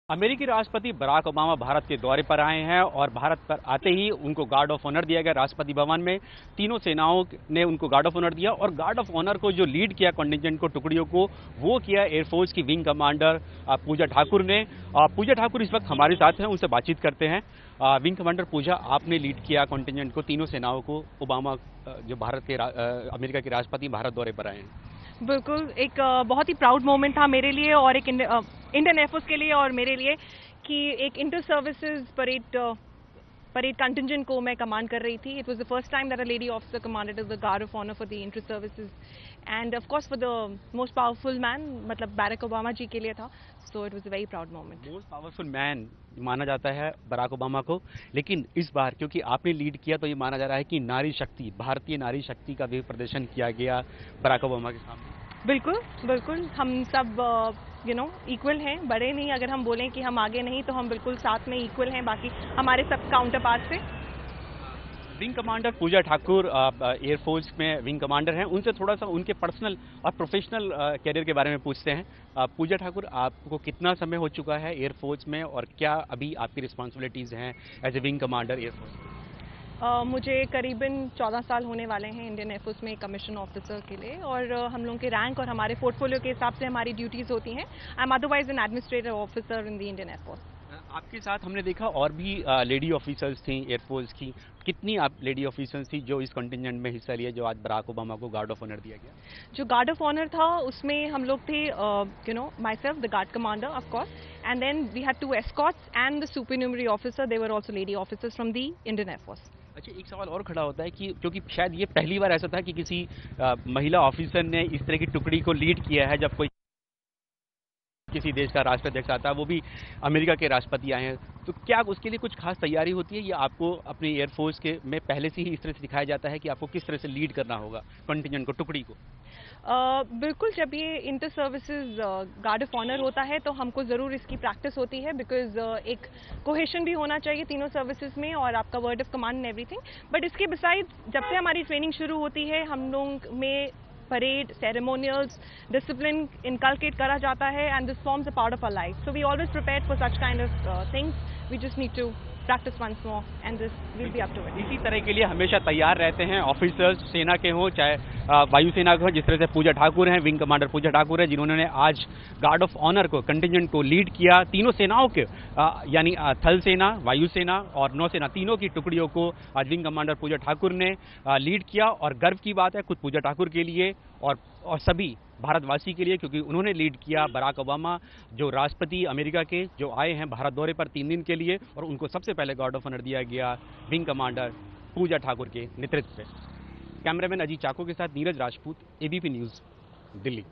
अमेरिकी राष्ट्रपति Barack Obama Bharat के दौरे पर आए हैं और भारत पर आते ही उनको गार्ड ऑफ ऑनर दिया गया राष्ट्रपति भवन में। तीनों सेनाओं ने उनको गार्ड ऑफ ऑनर दिया और गार्ड ऑफ ऑनर को जो लीड किया कॉन्टिजेंट को, टुकड़ियों को, वो किया एयरफोर्स की विंग कमांडर पूजा ठाकुर ने। पूजा ठाकुर इस वक्त हमारे साथ हैं, उनसे बातचीत करते हैं। विंग कमांडर पूजा, आपने लीड किया कॉन्टिजेंट को, तीनों सेनाओं को। ओबामा जो भारत के अमेरिका के राष्ट्रपति भारत दौरे पर आए हैं। बिल्कुल, एक बहुत ही प्राउड मोमेंट था मेरे लिए और एक इंडियन एयरफोर्स के लिए और मेरे लिए कि एक इंटर सर्विसेज परेड कंटिंजेंट को मैं कमांड कर रही थी। It was the first time that a lady officer commanded the guard of honour for the inter services and of course for the most powerful man, मतलब Barack Obama ji के लिए था। So it was a very proud moment. Most powerful man माना जाता है Barack Obama को, लेकिन इस बार क्योंकि आपने लीड किया तो ये माना जा रहा है कि नारी शक्ति, भारतीय नारी शक्ति का भी प्रदर्शन किया गया बराक ओबामा के सामने। बिल्कुल बिल्कुल, हम सब इक्वल हैं, बड़े नहीं। अगर हम बोलें कि हम आगे नहीं तो हम बिल्कुल साथ में इक्वल हैं बाकी हमारे सब काउंटर पार्ट से। विंग कमांडर पूजा ठाकुर एयरफोर्स में विंग कमांडर हैं, उनसे थोड़ा सा उनके पर्सनल और प्रोफेशनल कैरियर के बारे में पूछते हैं। पूजा ठाकुर, आपको कितना समय हो चुका है एयरफोर्स में और क्या अभी आपकी रिस्पॉन्सिबिलिटीज़ हैं as a wing commander air force? मुझे करीबन 14 साल होने वाले हैं इंडियन एयरफोर्स में कमीशन ऑफिसर के लिए और हम लोगों के रैंक और हमारे पोर्टफोलियो के हिसाब से हमारी ड्यूटीज़ होती हैं। I am otherwise N administrative officer in the Indian air force. आपके साथ हमने देखा और भी लेडी ऑफिसर्स थी एयरफोर्स की। कितनी आप लेडी ऑफिसर्स थी जो इस कंटिजेंट में हिस्सा लिए, जो आज बराक ओबामा को गार्ड ऑफ ऑनर दिया गया? जो गार्ड ऑफ ऑनर था उसमें हम लोग थे, myself the guard commander of course, and then we had 2 escorts and the supernumerary officer, they were also lady officers from the Indian air force. अच्छा, एक सवाल और खड़ा होता है कि क्योंकि शायद ये पहली बार ऐसा था कि किसी महिला ऑफिसर ने इस तरह की टुकड़ी को लीड किया है, जब कोई किसी देश का राष्ट्राध्यक्ष आता है, वो भी अमेरिका के राष्ट्रपति आए हैं, तो क्या उसके लिए कुछ खास तैयारी होती है या आपको अपनी एयरफोर्स के में पहले से ही इस तरह से दिखाया जाता है कि आपको किस तरह से लीड करना होगा कंटिजेंट को, टुकड़ी को? बिल्कुल, जब ये inter services guard of honour होता है तो हमको ज़रूर इसकी प्रैक्टिस होती है बिकॉज एक कोहेशन भी होना चाहिए तीनों सर्विसेज में और आपका word of command and everything. But इसके बिसाइड जब से हमारी ट्रेनिंग शुरू होती है हम लोग में परेड, सेरेमोनियल्स, डिसिप्लिन इनकलकेट करा जाता है and this forms a part of our life. So we always prepared for such kind of things. We just need to practice once more and this will be up to it. इसी तरह के लिए हमेशा तैयार रहते हैं officers, सेना के हों चाहे वायुसेना के हों। जिस तरह से पूजा ठाकुर हैं, विंग कमांडर पूजा ठाकुर है, जिन्होंने आज गार्ड ऑफ ऑनर को, कंटिजेंट को लीड किया। तीनों सेनाओं के यानी थल सेना, वायुसेना और नौसेना, तीनों की टुकड़ियों को आज विंग कमांडर पूजा ठाकुर ने लीड किया और गर्व की बात है खुद पूजा ठाकुर के लिए और सभी भारतवासी के लिए, क्योंकि उन्होंने लीड किया बराक ओबामा जो राष्ट्रपति अमेरिका के जो आए हैं भारत दौरे पर 3 दिन के लिए, और उनको सबसे पहले गार्ड ऑफ ऑनर दिया गया विंग कमांडर पूजा ठाकुर के नेतृत्व में। कैमरामैन अजीत चाको के साथ नीरज राजपूत, एबीपी न्यूज़, दिल्ली।